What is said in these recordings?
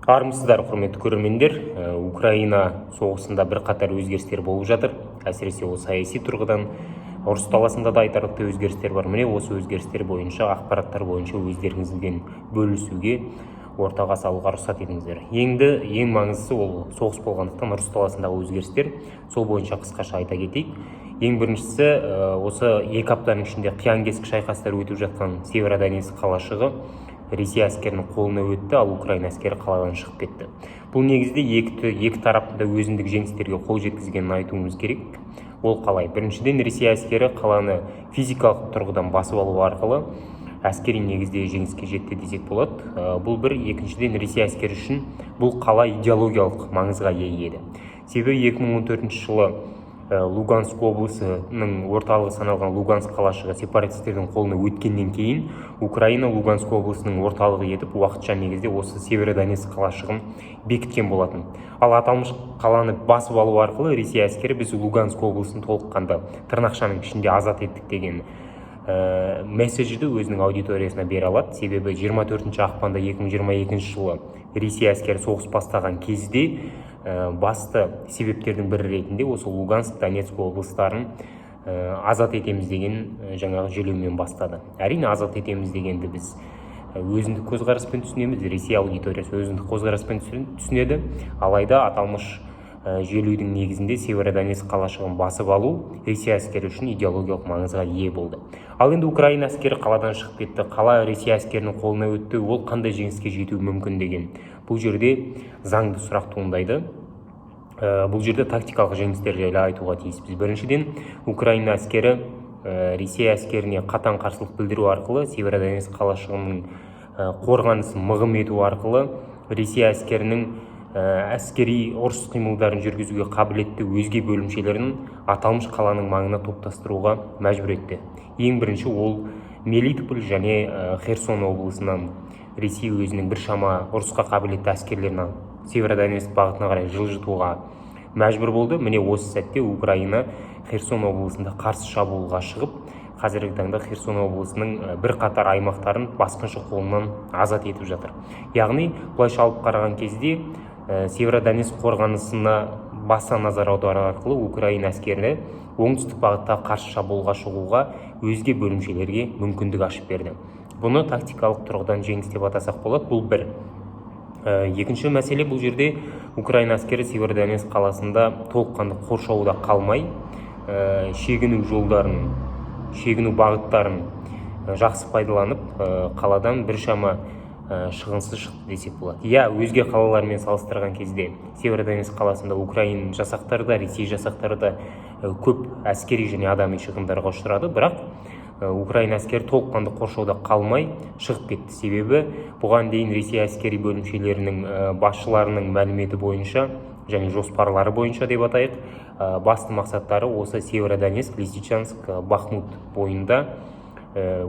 Армысыздар, құрметті көрермендер. Украина соғысында бірқатар өзгерістер болып жатыр. Әсіресе ол саяси тұрғыдан ұрыс даласында да айтарлықтай өзгерістер бар. Міне осы өзгерістер бойынша, ақпараттар бойынша өздеріңізбен бөлісуге, ортаға салуға рұқсат етіңіздер. Ең маңыздысы ол соғыс болғандықтан ұрыс даласындағы өзгерістер. Сол бойынша қысқаша айта кетейік. Ең біріншісі, осы 2 аптаның ішінде қиян-кескі шайқастар өтіп жатқан Северодонецк қалашығы Ресей әскерінің қолына өтті, ал Украина әскері қаладан шығып кетті. Бұл негізде екі тарапта өзіндік жеңістерге қол жеткізгенін айтуымыз керек. Ол қалай? Біріншіден, Ресей әскері қаланы физикалық тұрғыдан басып алу арқылы әскери негізде жеңіске жетті десек болады. Бұл бір. Екіншіден, Ресей әскері үшін бұл қала идеологиялық маңызға ие еді. Себебі 2014 жылы Луганск облысының орталығы саналған Луганск қалашығы сепаратистердің қолына өткеннен кейін Украина Луганск облысының орталығы етіп уақытша негізде осы Северодонецк қалашығын бекіткен болатын. Ал аталмыш қаланы басып алу арқылы Ресей әскері біз Луганск облысын толыққанды тырнақшаның ішінде азат еттік деген месседжді өзінің аудиториясына бере алады. Себебі 24 ақпанда 2022 жылы Ресей әскері соғыс бастаған кезде басты себептердің бірі ретінде осы Луганск, Донецк облыстарын азат етеміз деген жаңағы желеумен бастады. Әрине азат етеміз дегенді біз өзіндік көзқараспен түсінеміз, Ресей аудиториясы өзіндік көзқараспен түсінеді. Алайда аталмыш желеудің негізінде Северодонецк қалашығын басып алу Ресей әскері үшін идеологиялық маңызға ие болды. Ал енді Украина әскері қаладан шығып кетті, қала Ресей әскерінің қолына өтті, ол қандай жеңіске жетуі мүмкін деген. Бұл жерде заңды сұрақ туындайды. Бұл жерде тактикалық жеңістер жайлы айтуға тиіспіз. Біріншіден, Украина әскері Ресей әскеріне қатаң қарсылық білдіру арқылы, Северодонецк қалашығының қорғанысын мығым ету арқылы Ресей әскерінің әскери ұрыс қимылдарын жүргізуге қабілетті өзге бөлімшелерін аталмыш қаланың маңына топтастыруға мәжбүр етті. Ең бірінші ол Мелитополь және Херсон облысынан Ресей өзінің біршама ұрысқа қабілетті әскерлерін Северодонецк бағытына қарай жылжытуға мәжбүр болды. Міне осы сәтте Украина Херсон облысында қарсы шабуылға шығып, қазіргі таңда Херсон облысының бірқатар аймақтарын басқыншы қолынан азат етіп жатыр. Яғни, бұлайша алып қараған кезде Северодонецк қорғанысына баса назар аудару арқылы Украина әскері оңтүстік бағытта қарсы шабуылға шығуға өзге бөлімшелерге мүмкіндік ашып берді. Бұны тактикалық тұрғыдан жеңіс деп атасақ болады. Бұл бір. Екінші мәселе, бұл жерде Украина әскері Северодонецк қаласында толыққанды қоршауда қалмай, шегіну жолдарын, шегіну бағыттарын жақсы пайдаланып, қаладан біршама шығынсыз шықты десек болады. Өзге қалалармен салыстырған кезде Северодонецк қаласында Украина жасақтары да, Ресей жасақтары да көп әскери және адами шығындарға ұшырады, бірақ Украина әскері толыққанды қоршауда қалмай шығып кетті. Себебі бұған дейін Ресей әскери бөлімшелерінің басшыларының мәліметі бойынша және жоспарлары бойынша деп атайық, басты мақсаттары осы Северодонецк, Лисичанск, Бахмут бойында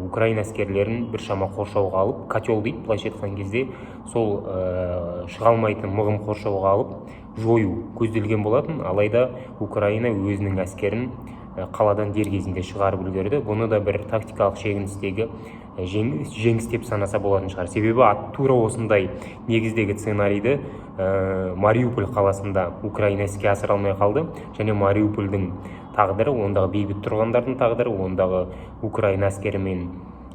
Украина әскерлерін біршама қоршауға алып, котел дейді, былайша айтқан кезде сол шыға алмайтын мығым қоршауға алып жою көзделген болатын. Алайда Украина өзінің әскерін қаладан дер кезінде шығарып үлгерді. Бұны да бір тактикалық шегіністегі жеңіс деп санаса болатын шығар. Себебі тура осындай негіздегі сценарийді Мариуполь қаласында Украина іске асыра алмай қалды, және Мариупольдің тағдыры, ондағы бейбіт тұрғындардың тағдыры, ондағы Украина әскері мен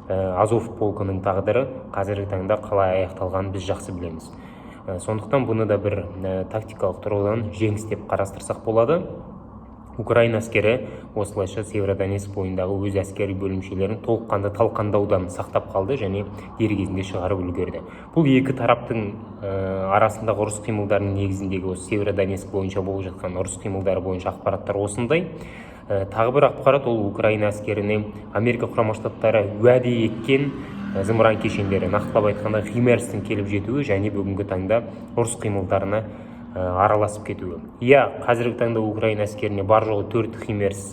Азов полкының тағдыры қазіргі таңда қалай аяқталғанын біз жақсы білеміз. Сондықтан бұны да бір тактикалық тұрғыдан жеңіс деп қарастырсақ болады. Украина әскері осылайша Северодонецк бойындағы өз әскери бөлімшелерін толыққанды талқандаудан сақтап қалды және дер кезінде шығарып үлгерді. Бұл екі тараптың арасындағы ұрыс қимылдарының негізіндегі осы Северодонецк бойынша болып жатқан ұрыс қимылдары бойынша ақпараттар осындай. Тағы бір ақпарат, ол Украина әскеріне Америка құрама штаттары уәде еткен зымыран кешендері, нақтылап айтқанда HIMARS-тің келіп жетуі және бүгінгі таңда ұрыс қимылдарына араласып кетуі. Қазіргі таңда Украина әскеріне бар жоғы 4 HIMARS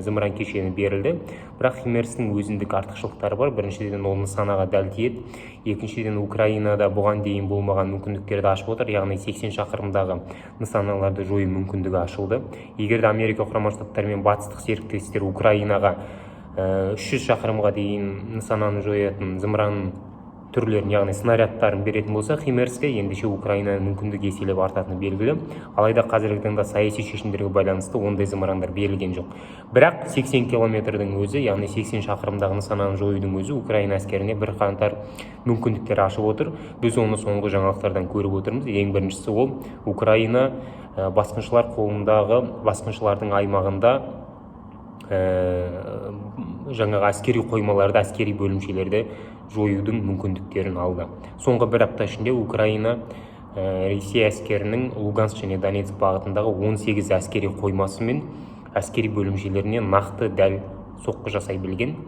зымыран кешені берілді, бірақ HIMARS-тің өзіндік артықшылықтары бар. Біріншіден, ол нысанаға дәл тиеді. Екіншіден, Украинада бұған дейін болмаған мүмкіндіктерді ашып отыр, яғни 80 шақырымдағы нысаналарды жою мүмкіндігі ашылды. Егер Америка құрама штаттары мен батыстық серіктестер Украинаға 300 шақырымға дейін нысананы жоятын зымыран түрлерін, яғни снарядтарын беретін болса, Химерская ендеше Украинаның мүмкіндігі еселеп артатыны белгілі. Алайда қазіргі таңда саяси шешімдерге байланысты ондай зымырандар берілген жоқ. Бірақ 80 километрдің өзі, яғни 80 шақырымдағы нысананы жоюдың өзі Украина әскеріне бір қантар мүмкіндіктер ашып отыр. Біз оны соңғы жаңалықтардан көріп отырмыз. Ең біріншісі ол Украина басқыншылар қолындағы, басқыншылардың аймағында жаңағы әскери қоймаларды, әскери бөлімшелерді жоюдың мүмкіндіктерін алды. Соңғы бір апта ішінде Украина Ресей әскерінің Луганск және Донецк бағытындағы 18 әскери қоймасы мен әскери бөлімшелеріне нақты дәл соққы жасай білген.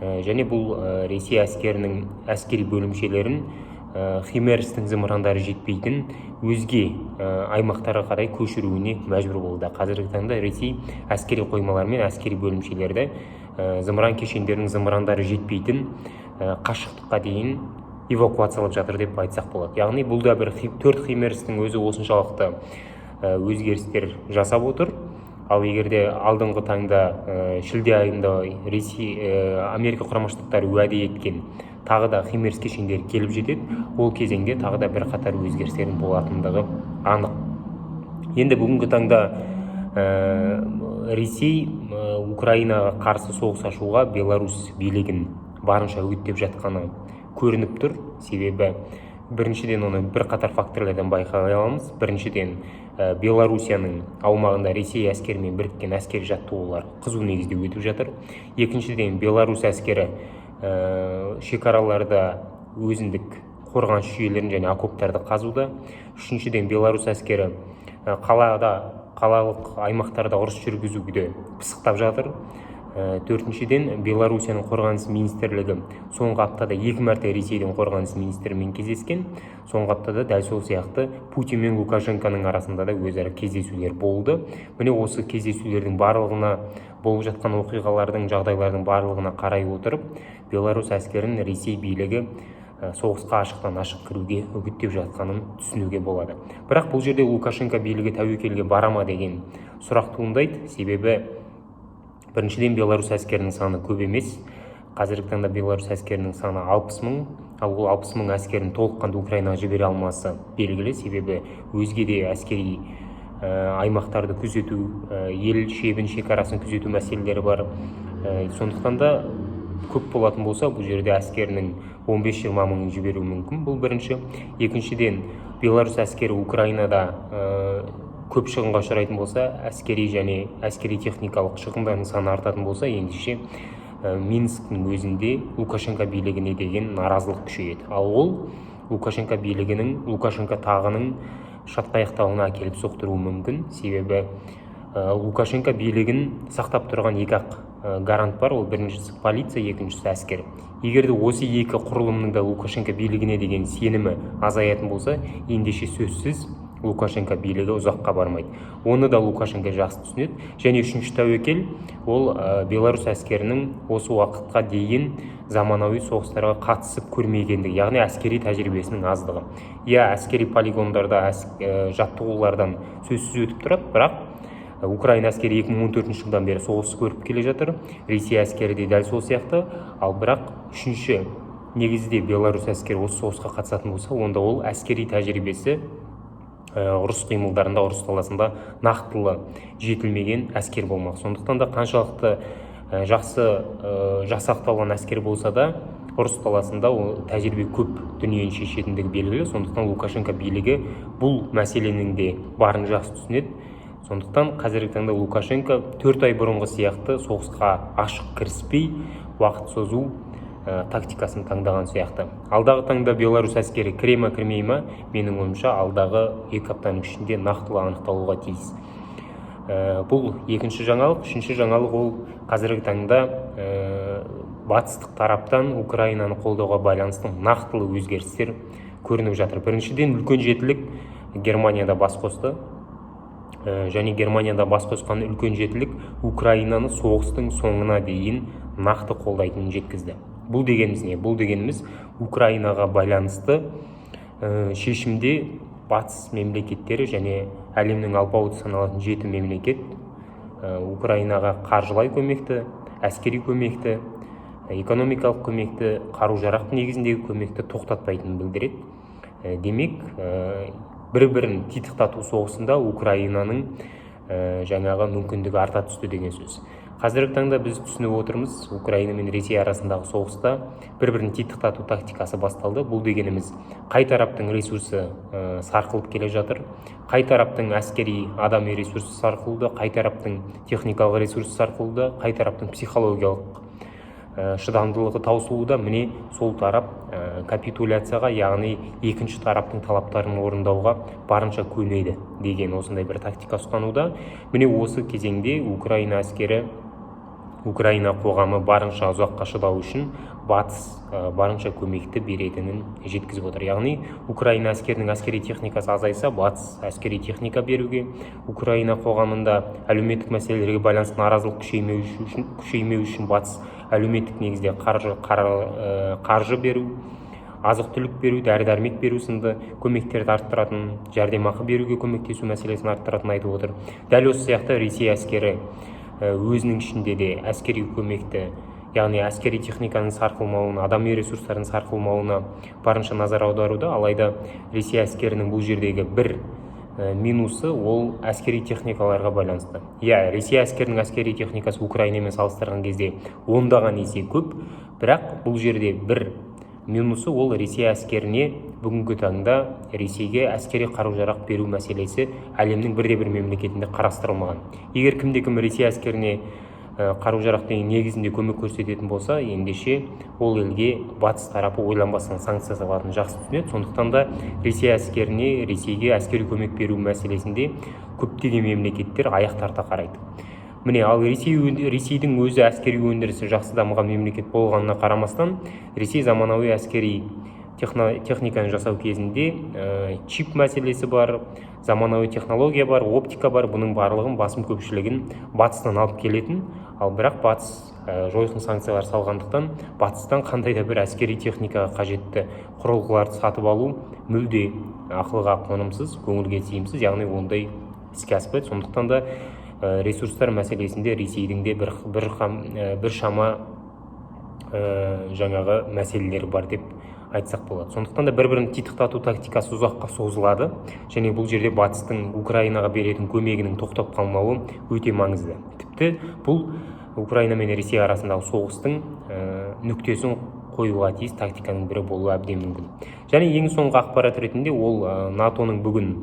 Және бұл Ресей әскерінің әскери бөлімшелерін Химерстің зымырандары жетпейтін өзге аймақтарға қарай көшіруіне мәжбүр болды. Қазіргі таңда Ресей әскери қоймалар мен әскери бөлімшелерді зымыран кешендерінің зымырандары жетпейтін қашықтыққа дейін эвакуациялап жатыр деп айтсақ болады. Яғни бұл да бір 4 Химерстің өзі осыншалықты өзгерістер жасап отыр. Ал егерде алдыңғы таңда шілде айында Америка Құрама Штаттары уәде еткен тағы да Химерс кешендері келіп жетеді, ол кезеңде тағы да бір қатар өзгерістердің болатындығы анық. Енді бүгінгі таңда Ресей Украинаға қарсы соғыс ашуға Беларусь билігін барынша үгіттеп жатқаны көрініп тұр. Себебі біріншіден оны бір қатар факторлардан байқай аламыз. Біріншіден Белоруссияның аумағында Ресей әскерімен біріккен әскери жаттығулар қызу негізде өтіп жатыр. Екіншіден Беларусь әскері шекараларда өзіндік қорғаныс жүйелерін және окоптарды қазуда. Үшіншіден Беларусь әскері қалалық аймақтарда ұрыс жүргізуді пысықтап жатыр. Төртіншіден Белоруссияның қорғаныс министрлігі соңғы аптада 2 мәрте Ресейдің қорғаныс министрімен кездескен. Соңғы аптада дәл сол сияқты Путин мен Лукашенконың арасында да өзара кездесулер болды. Міне осы кездесулердің барлығына, болып жатқан оқиғалардың, жағдайлардың барлығына қарай отырып, Беларусь әскерін Ресей билігі соғысқа ашықтан ашық кіруге үгіттеп жатқанын түсінуге болады. Бірақ бұл жерде Лукашенко билігі тәуекелге барама деген сұрақ туындайды. Себебі біріншіден Беларусь әскерінің саны көп емес. Қазіргі таңда Беларусь әскерінің саны 60 мың, ал ол 60 мың әскерін толыққанды Украинаға жібере алмасы белгілі. Себебі өзге де әскери аймақтарды күзету, ел шебін, шекарасын күзету мәселелері бар. Сондықтан да көп болатын болса, бұл жерде әскерінің 15-20 мыңын жіберу мүмкін. Бұл бірінші. Екіншіден, Беларусь әскері Украинада көп шығынға ұшырайтын болса, әскери және әскери техникалық шығындардың саны артатын болса, ендеше Минсктің өзінде Лукашенко билігіне деген наразылық күшейеді. Ал ол Лукашенко билігінің, Лукашенко тағының шатқаяқтауына әкеліп соқтыруы мүмкін. Себебі Лукашенко билігін сақтап тұрған екі-ақ гарант бар. Ол біріншісі полиция, екіншісі әскер. Егерде осы екі құрылымның да Лукашенко билігіне деген сенімі азаятын болса, ендеше сөзсіз Лукашенко билігі ұзаққа бармайды. Оны да Лукашенко жақсы түсінеді. Және үшінші тәуекел, ол Беларусь әскерінің осы уақытқа дейін заманауи соғыстарға қатысып көрмегендігі, яғни әскери тәжірибесінің аздығы. Әскери полигондарда, жаттығулардан сөзсіз өтіп тұрады, бірақ Украина әскері 2014 жылдан бері соғыс көріп келе жатыр. Ресей әскері де дәл сол сияқты. Ал бірақ үшінші негізде Беларусь әскері осы соғысқа қатысатын болса, онда ол әскери тәжірибесі ұрыс қимылдарында, ұрыс даласында нақтылы жетілмеген әскер болмақ. Сондықтан да қаншалықты жақсы жасақталған әскер болса да, ұрыс даласында тәжірибе көп дүниені шешетіндігі белгілі. Сондықтан Лукашенко билігі бұл мәселенің де барын жақсы түсінеді. Сондықтан қазіргі таңда Лукашенко 4 ай бұрынғы сияқты соғысқа ашық кіріспей, уақыт созу тактикасын таңдаған сияқты. Алдағы таңда Беларусь әскері кіре ме, кірмей ме, менің ойымша алдағы 2 аптаның ішінде нақтылы анықталуға тиіс. Бұл екінші жаңалық. Үшінші жаңалық ол қазіргі таңда батыстық тараптан Украинаны қолдауға байланысты нақтылы өзгерістер көрініп жатыр. Біріншіден, үлкен жетілік Германияда бас қосты. Және Германияда бас қосқан үлкен жетілік Украинаны соғыстың соңына дейін нақты қолдайтынын жеткізді. Бұл дегеніміз не? Бұл дегеніміз Украинаға байланысты шешімде батыс мемлекеттері және әлемнің алпауыты саналатын 7 мемлекет Украинаға қаржылай көмекті, әскери көмекті экономикалық көмекті, қару-жарақ негізіндегі көмекті тоқтатпайтынын білдіреді. Демек, бір-бірін титықтату соғысында Украинаның жаңағы мүмкіндігі арта түсті деген сөз. Қазіргі таңда біз түсініп отырмыз, Украина мен Ресей арасындағы соғыста бір-бірін титықтату тактикасы басталды. Бұл дегеніміз қай тараптың ресурсы сарқылып келе жатыр, қай тараптың әскери адами ресурсы сарқылды, қай тараптың техникалық ресурсы сарқылды, қай тараптың психологиялық шыдамдылығы таусылуда. Міне сол тарап капитуляцияға, яғни екінші тараптың талаптарын орындауға барынша көнеді деген осындай бір тактика ұстануда. Міне осы кезеңде Украина әскері, Украина қоғамы барынша ұзаққа шыдау үшін батыс барынша көмекті беретінін жеткізіп отыр. Яғни Украина әскерінің әскери техникасы азайса, батыс әскери техника беруге, Украина қоғамында әлеуметтік мәселелерге байланысты наразылық күшеймеу үшін батыс әлеуметтік негізде қаржы беру, азық-түлік беру, дәрі-дәрмек беру сынды көмектерді арттыратын, жәрдемақы беруге көмектесу мәселесін арттыратынын айтып отыр. Дәл осы сияқты Ресей әскері өзінің ішінде де әскери көмекті, яғни әскери техниканың сарқылмауына, адами ресурстардың сарқылмауына барынша назар аударуда. Алайда Ресей әскерінің бұл жердегі бір минусы ол әскери техникаларға байланысты. Ресей әскерінің әскери техникасы Украинамен салыстырған кезде ондаған есе көп, бірақ бұл жерде бір минусы ол Ресей әскеріне бүгінгі таңда Ресейге әскери қару-жарақ беру мәселесі әлемнің бірде-бір мемлекетінде қарастырылмаған. Егер кімде-кім Ресей әскеріне қару-жарақтың негізінде көмек көрсететін болса, ендеше ол елге батыс тарапы ойланбастан санкция салатынын жақсы түсінеді. Сондықтан да Ресей әскеріне, Ресейге әскери көмек беру мәселесінде көптеген мемлекеттер аяқ тарта қарайды. Міне, ал Ресейдің өзі әскери өндірісі жақсы дамыған мемлекет болғанына қарамастан, Ресей заманауи әскери техниканы жасау кезінде чип мәселесі бар, заманауи технология бар, оптика бар. Бұның барлығын, басым көпшілігін батыстан алып келетін, ал бірақ батыс жойқын санкциялар салғандықтан батыстан қандай да бір әскери техникаға қажетті құрылғыларды сатып алу мүлде ақылға қонымсыз, көңілге тиімсіз, яғни ондай іске аспайды. Сондықтан да ресурстар мәселесінде Ресейдің де бір шама жаңағы мәселелері бар деп айтсақ болады. Сондықтан да бір-бірін титықтату тактикасы ұзаққа созылады, және бұл жерде батыстың Украинаға беретін көмегінің тоқтап қалмауы өте маңызды. Тіпті бұл Украина мен Ресей арасындағы соғыстың нүктесін қоюға тиіс тактиканың бірі болуы әбден мүмкін. Және ең соңғы ақпарат ретінде ол НАТОның бүгін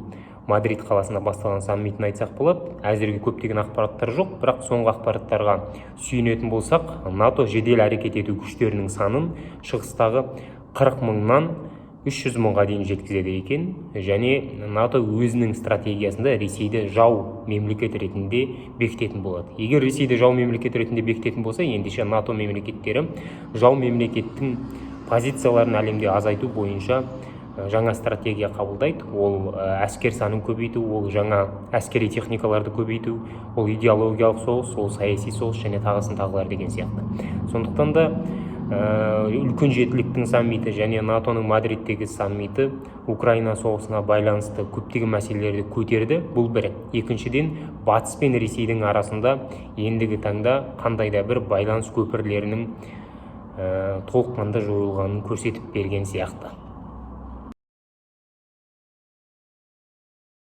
Мадрид қаласында басталған саммитін айтсақ болады. Әзірге көптеген ақпараттар жоқ, бірақ соңғы ақпараттарға сүйенетін болсақ, НАТО жедел әрекет ету күштерінің санын шығыстағы 40 мыңнан 300 мыңға дейін жеткізеді екен, және НАТО өзінің стратегиясында Ресейді жау мемлекет ретінде бекітетін болады. Егер Ресейді жау мемлекет ретінде бекітетін болса, ендеше НАТО мемлекеттері жау мемлекеттің позицияларын әлемде азайту бойынша жаңа стратегия қабылдайды. Ол әскер санын көбейту, ол жаңа әскери техникаларды көбейту, ол идеологиялық соғыс, ол саяси соғыс және тағысын тағылар деген сияқты. Сондықтан да үлкен жетіліктің саммиті және НАТОның Мадридтегі саммиті Украина соғысына байланысты көптеген мәселелерді көтерді. Бұл бір. Екіншіден, батыс пен Ресейдің арасында ендігі таңда қандай да бір байланыс көпірлерінің толыққанды жойылғанын көрсетіп берген сияқты.